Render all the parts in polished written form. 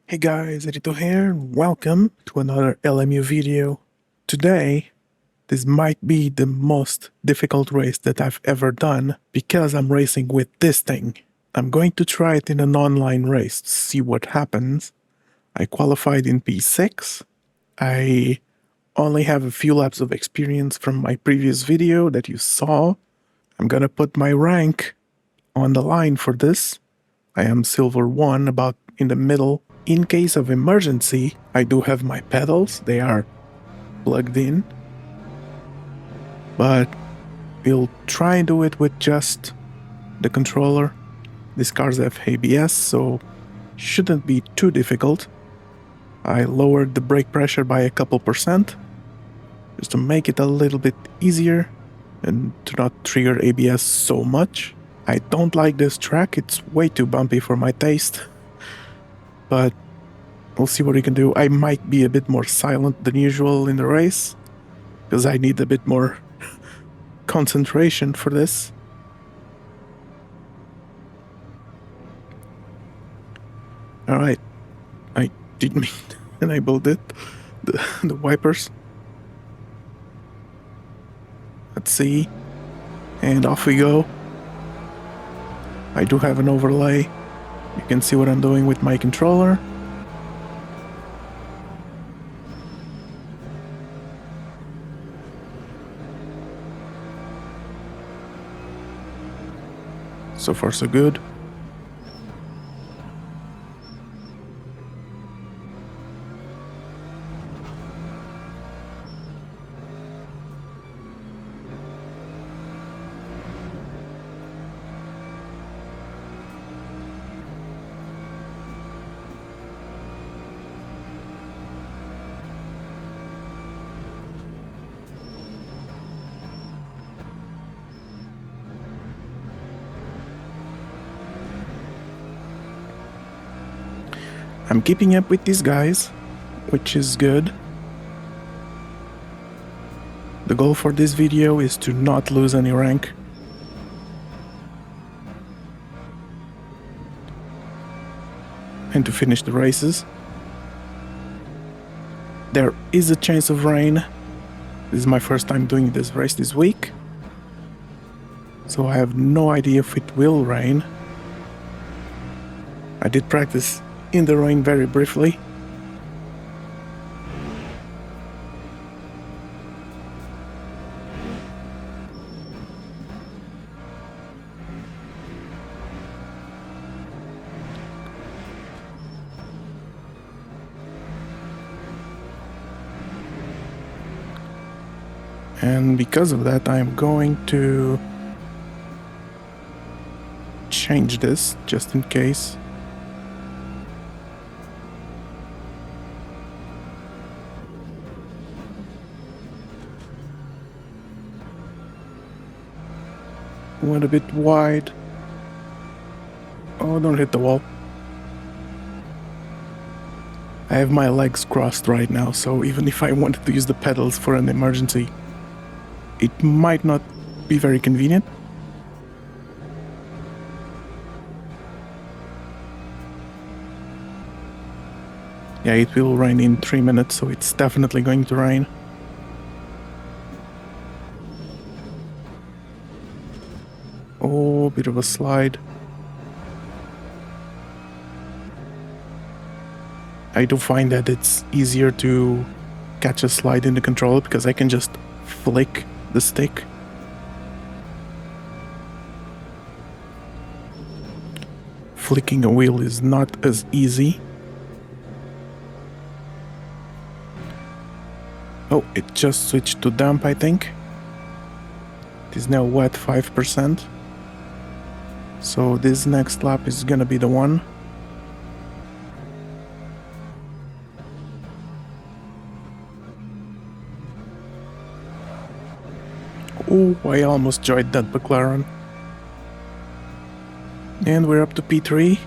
Hey guys, Erito here, and welcome to another LMU video. Today, this might be the most difficult race that I've ever done because I'm racing with this thing. I'm going to try it in an online race to see what happens. I qualified in P6. I only have a few laps of experience from my previous video that you saw. I'm gonna put my rank on the line for this. I am silver 1, about in the middle. In case of emergency, I do have my pedals. They are plugged in. But we'll try and do it with just the controller. These cars have ABS, so shouldn't be too difficult. I lowered the brake pressure by a couple percent just to make it a little bit easier and to not trigger ABS so much. I don't like this track, it's way too bumpy for my taste. But we'll see what we can do. I might be a bit more silent than usual in the race because I need a bit more concentration for this. Alright, I didn't mean to enable it. The wipers. Let's see. And off we go. I do have an overlay. You can see what I'm doing with my controller. So far so good. I'm keeping up with these guys, which is good. The goal for this video is to not lose any rank. And to finish the races. There is a chance of rain. This is my first time doing this race this week. So I have no idea if it will rain. I did practice in the rain very briefly. And because of that, I'm going to change this just in case. Went a bit wide. Oh, don't hit the wall. I have my legs crossed right now, so even if I wanted to use the pedals for an emergency, it might not be very convenient. Yeah, it will rain in 3 minutes, so it's definitely going to rain. Oh, bit of a slide. I do find that it's easier to catch a slide in the controller because I can just flick the stick. Flicking a wheel is not as easy. Oh, it just switched to damp, I think. It is now wet 5%. So this next lap is gonna be the one. Oh, I almost joined that McLaren. And we're up to P3.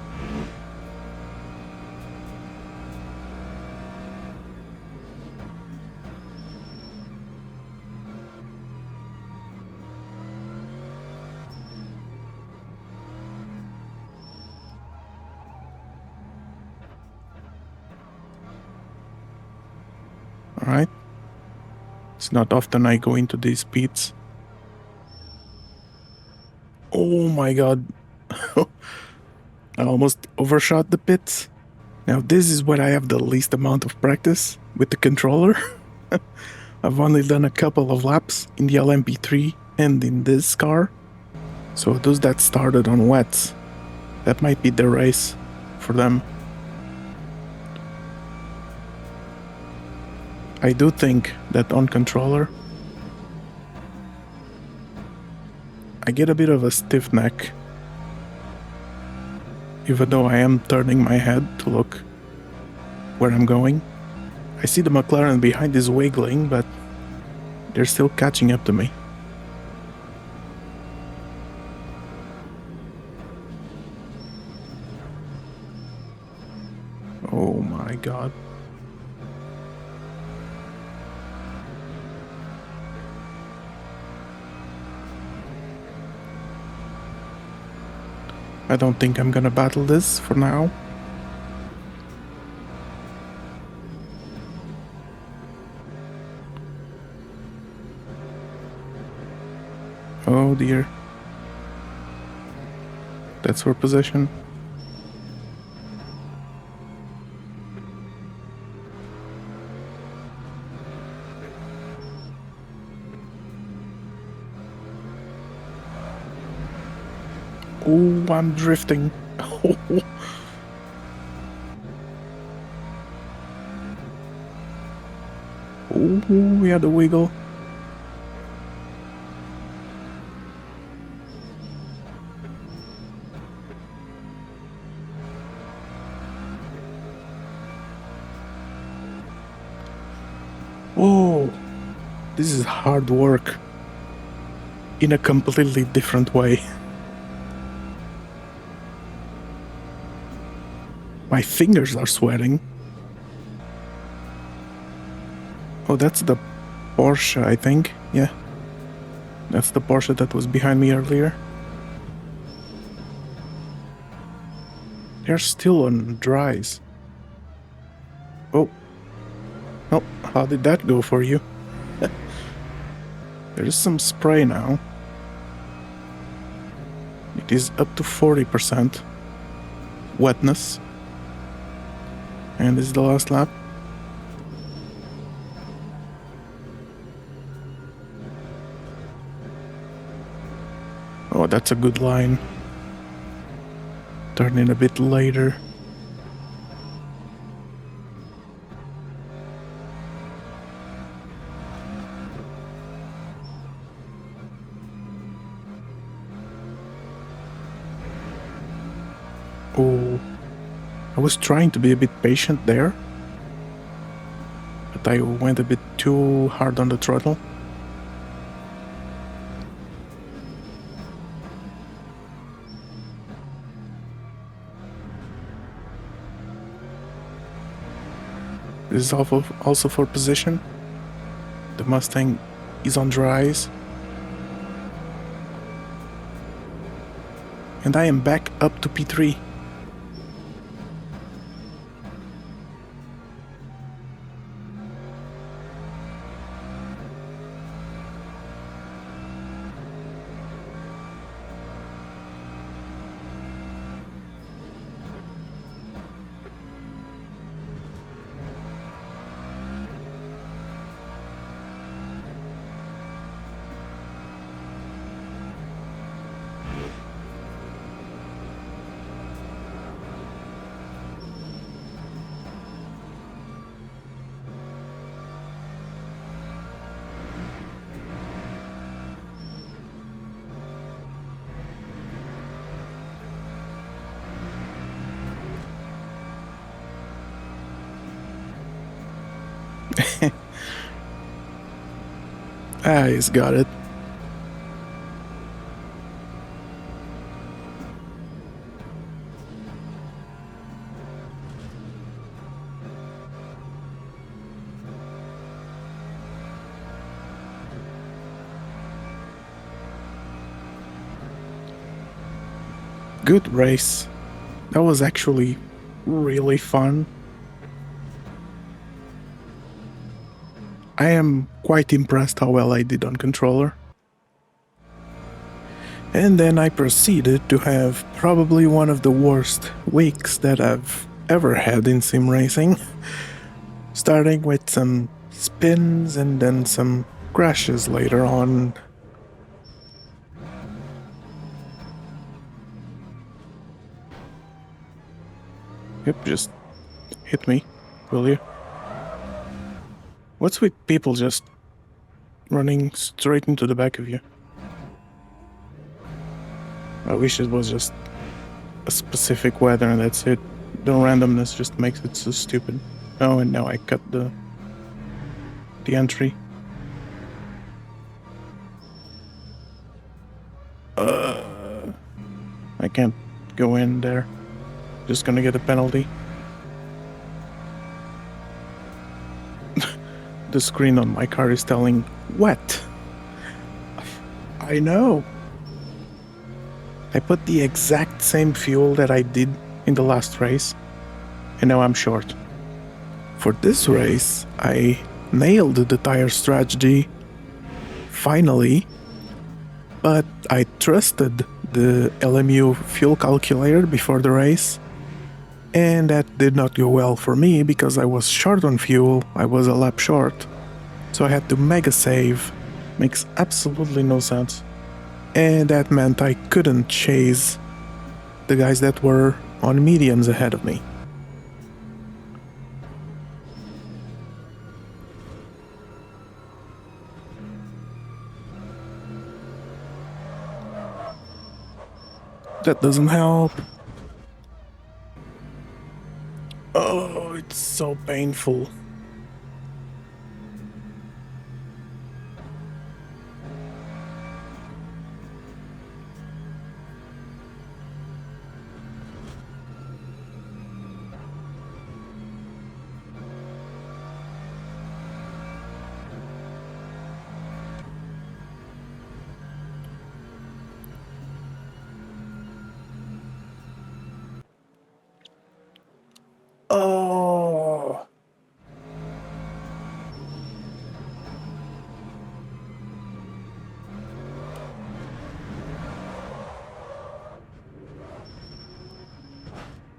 Alright. It's not often I go into these pits. Oh my god. I almost overshot the pits. Now this is where I have the least amount of practice with the controller. I've only done a couple of laps in the LMP3 and in this car. So those that started on WETS, that might be the race for them. I do think that on controller, I get a bit of a stiff neck. Even though I am turning my head to look where I'm going. I see the McLaren behind is wiggling, but they're still catching up to me. Oh my god. I don't think I'm gonna battle this for now. Oh dear. That's her position. Oh, I'm drifting. Oh, we had a wiggle. Oh, this is hard work in a completely different way. My fingers are sweating. Oh, that's the Porsche, I think. Yeah. That's the Porsche that was behind me earlier. They're still on dries. Oh. Oh, how did that go for you? There's some spray now. It is up to 40% wetness. And this is the last lap. Oh, that's a good line. Turn in a bit later. Oh, I was trying to be a bit patient there, but I went a bit too hard on the throttle. This is also for position. The Mustang is on dries. And I am back up to P3. He's got it. Good race. That was actually really fun. I am quite impressed how well I did on controller. And then I proceeded to have probably one of the worst weeks that I've ever had in sim racing, starting with some spins and then some crashes later on. Yep, just hit me, will you? What's with people just running straight into the back of you? I wish it was just a specific weather and that's it. The randomness just makes it so stupid. Oh, and now I cut the entry. I can't go in there. Just gonna get a penalty. The screen on my car is telling wet. I know. I put the exact same fuel that I did in the last race, and now I'm short. For this race, I nailed the tire strategy, finally, but I trusted the LMU fuel calculator before the race, and that did not go well for me because I was short on fuel, I was a lap short, so I had to mega save. Makes absolutely no sense. And that meant I couldn't chase the guys that were on mediums ahead of me. That doesn't help. Oh, it's so painful. Oh.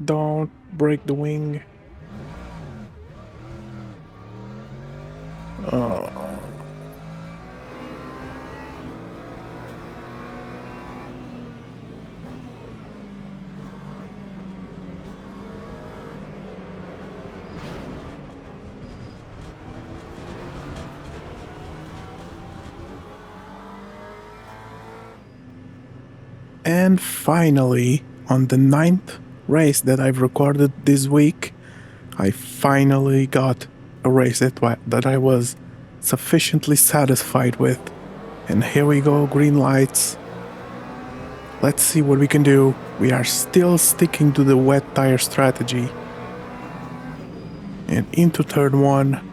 Don't break the wing. Oh. And finally, on the 9th race that I've recorded this week, I finally got a race that I was sufficiently satisfied with. And here we go, green lights. Let's see what we can do. We are still sticking to the wet tire strategy. And into turn one.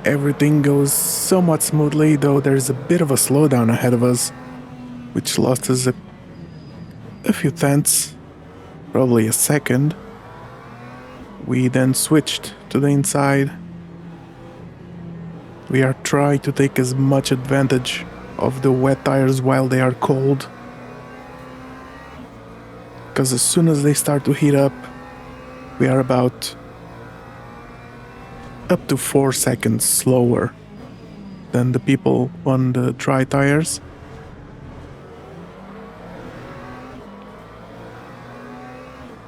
Everything goes somewhat smoothly, though there's a bit of a slowdown ahead of us, which lost us a few tenths, probably a second. We then switched to the inside. We are trying to take as much advantage of the wet tires while they are cold, because as soon as they start to heat up, we are about up to 4 seconds slower than the people on the dry tires.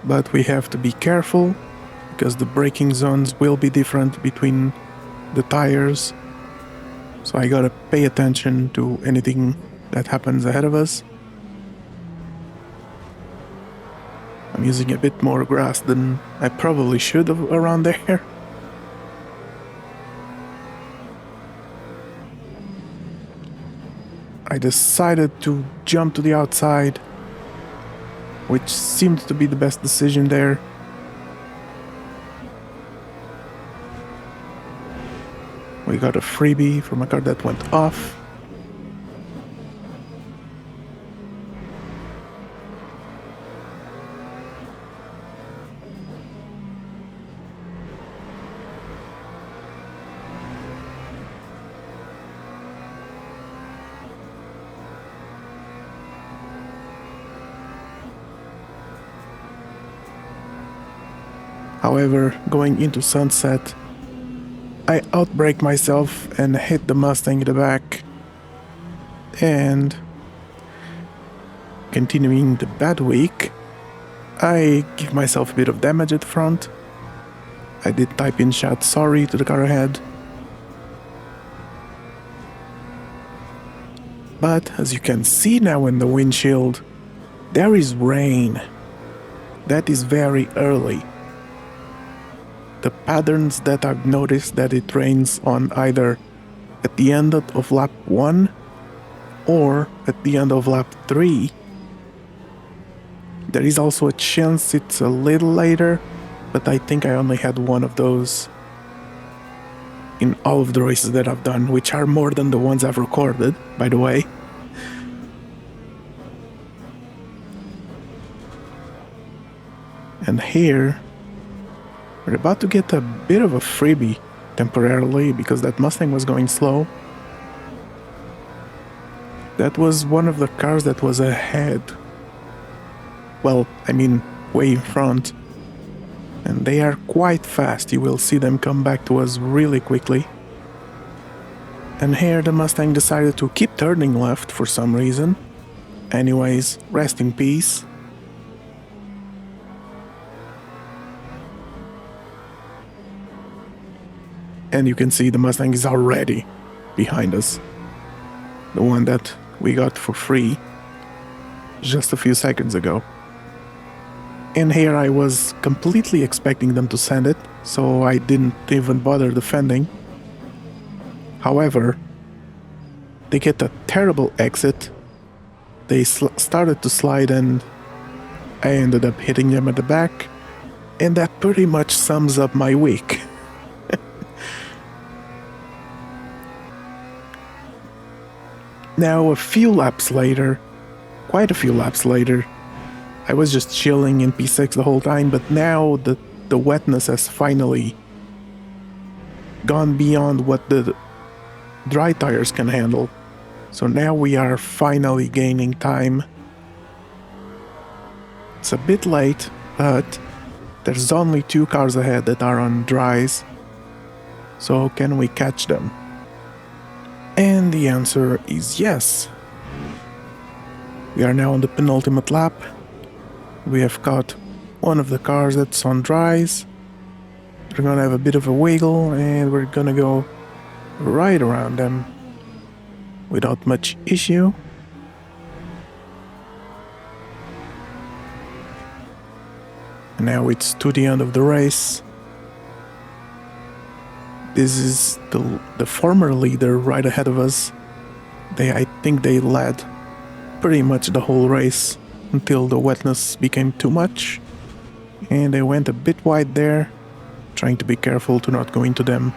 But we have to be careful because the braking zones will be different between the tires. So I gotta pay attention to anything that happens ahead of us. I'm using a bit more grass than I probably should have around there. I decided to jump to the outside, which seemed to be the best decision there. We got a freebie from a car that went off. However, going into sunset, I outbrake myself and hit the Mustang in the back, and continuing the bad week, I give myself a bit of damage at the front. I did type in chat sorry to the car ahead. But as you can see now in the windshield, there is rain. That is very early. The patterns that I've noticed that it rains on either at the end of lap 1 or at the end of lap 3. There is also a chance it's a little later, but I think I only had one of those in all of the races that I've done, which are more than the ones I've recorded, by the way. And here, we're about to get a bit of a freebie temporarily because that Mustang was going slow. That was one of the cars that was ahead. Well, I mean, way in front. And they are quite fast. You will see them come back to us really quickly. And here the Mustang decided to keep turning left for some reason. Anyways, rest in peace. And you can see the Mustang is already behind us. The one that we got for free just a few seconds ago. And here I was completely expecting them to send it, so I didn't even bother defending. However, they get a terrible exit. They started to slide and I ended up hitting them at the back. And that pretty much sums up my week. Now, a few laps later, quite a few laps later, I was just chilling in P6 the whole time, but now the wetness has finally gone beyond what the dry tires can handle. So now we are finally gaining time. It's a bit late, but there's only 2 cars ahead that are on dries. So can we catch them? And the answer is yes. We are now on the penultimate lap. We have caught one of the cars that's on dries. We're gonna have a bit of a wiggle and we're gonna go right around them without much issue. And now it's to the end of the race. This is the former leader right ahead of us. I think they led pretty much the whole race until the wetness became too much. And they went a bit wide there, trying to be careful to not go into them.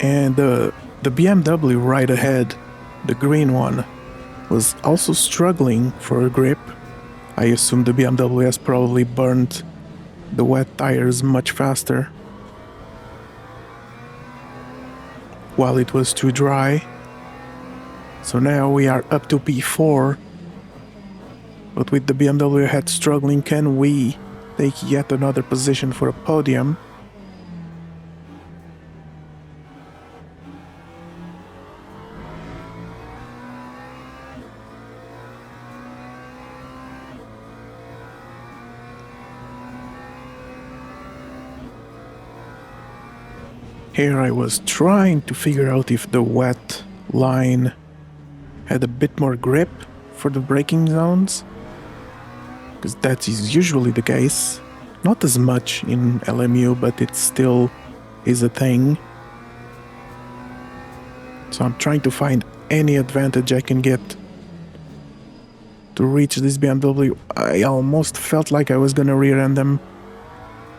And the BMW right ahead, the green one, was also struggling for a grip. I assume the BMW has probably burned the wet tires much faster while it was too dry. So now we are up to P4, but with the BMW ahead struggling, can we take yet another position for a podium? Here I was trying to figure out if the wet line had a bit more grip for the braking zones, because that is usually the case. Not as much in LMU, but it still is a thing. So I'm trying to find any advantage I can get to reach this BMW. I almost felt like I was gonna rear end them,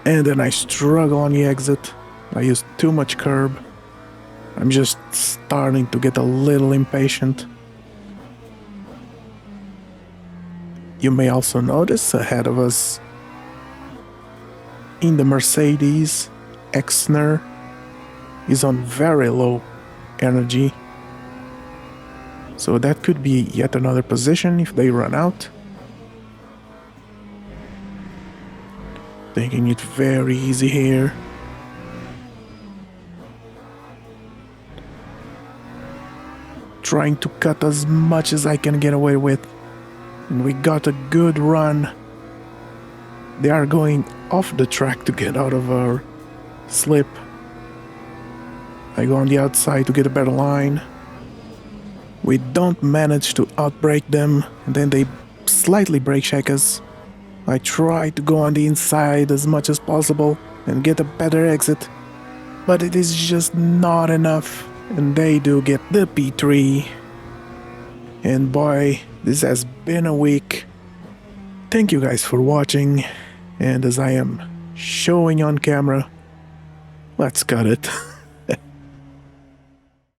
and then I struggle on the exit. I used too much curb. I'm just starting to get a little impatient. You may also notice ahead of us in the Mercedes, Exner is on very low energy. So that could be yet another position if they run out. taking it very easy here. Trying to cut as much as I can get away with. And we got a good run. They are going off the track to get out of our slip. I go on the outside to get a better line. We don't manage to outbrake them, and then they slightly brake check us. I try to go on the inside as much as possible and get a better exit, but it is just not enough, and they do get the P3. And boy, this has been a week. Thank you guys for watching, and as I am showing on camera, let's cut it.